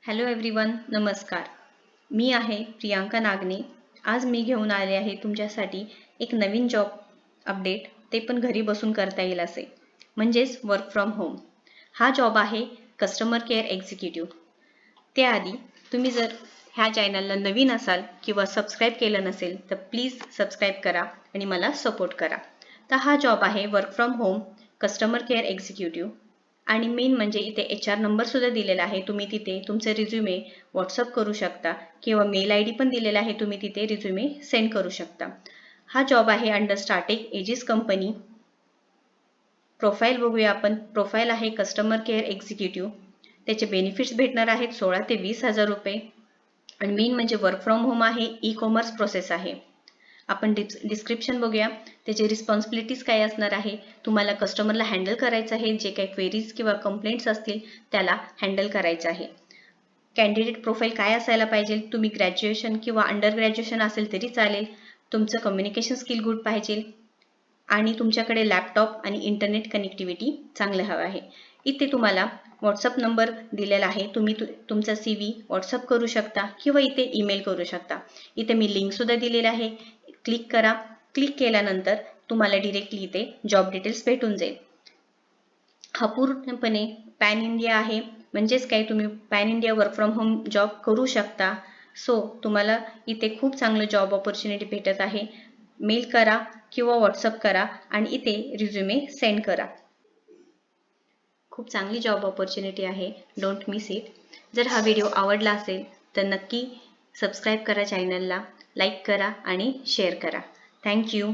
Hello everyone, नमस्कार. मी आहे प्रियांका नागने. आज मी घेऊन आले आहे तुमच्यासाठी एक नवीन जॉब अपडेट, ते पण घरी बसून करता येईल असे, म्हणजेच वर्क फ्रॉम होम. हा जॉब आहे कस्टमर केअर एक्झिक्युटिव्ह. त्याआधी तुम्ही जर ह्या चॅनलला नवीन असाल किंवा सबस्क्राईब केलं नसेल तर प्लीज सबस्क्राईब करा आणि मला सपोर्ट करा. तर हा जॉब आहे work from home customer care executive. आणि मेन म्हणजे इथे HR नंबर सुद्धा दिलेला आहे. तुम्ही तिथे तुमचे रिझ्युमे व्हॉट्सअप करू शकता किंवा मेल ID पण दिलेला आहे. तुम्ही तिथे रिझ्युमे सेंड करू शकता. हा जॉब आहे under starting Aegis company. Profile बघूया आपण. प्रोफाईल आहे कस्टमर केअर एक्झिक्युटिव्ह. त्याचे बेनिफिट्स भेटणार आहेत 16 ते 20,000 रुपये. आणि मेन म्हणजे वर्क फ्रॉम होम आहे, ई-कॉमर्स प्रोसेस आहे. आपण डिस्क्रिप्शन बघूया. त्याची रिस्पॉन्सिबिलिटीज काय असणार आहे. तुम्हाला कस्टमरला हँडल करायचं आहे. जे काही क्वेरीज किंवा कंप्लेंट्स असतील त्याला हँडल करायचं आहे. कॅन्डिडेट प्रोफाईल काय असायला पाहिजे. तुम्ही ग्रॅज्युएशन किंवा अंडर ग्रॅज्युएशन असेल तरी चालेल. तुमचं कम्युनिकेशन स्किल गुड पाहिजे आणि तुमच्याकडे लॅपटॉप आणि इंटरनेट कनेक्टिव्हिटी चांगलं हवं आहे. इथे तुम्हाला व्हॉट्सअप नंबर दिलेला आहे. तुम्ही तुमचा CV व्हॉट्सअप करू शकता किंवा इथे ईमेल करू शकता. इथे मी लिंक सुद्धा दिलेला आहे. क्लिक करा. क्लिक केल्यानंतर तुम्हाला डिरेक्टली इथे जॉब डिटेल्स भेटून जाईल. हा पूर्णपणे पॅन इंडिया आहे, म्हणजेच काय तुम्ही pan India work from home job करू शकता. सो तुम्हाला इथे खूप चांगलं जॉब ऑपॉर्च्युनिटी भेटत आहे. मेल करा किंवा व्हॉट्सअप करा आणि इथे रिझ्युमे सेंड करा. खूप चांगली जॉब ऑपॉर्च्युनिटी आहे. Don't miss it. जर हा व्हिडिओ आवडला असेल तर नक्की सबस्क्राईब करा चॅनलला, लाईक करा आणि शेअर करा. Thank you.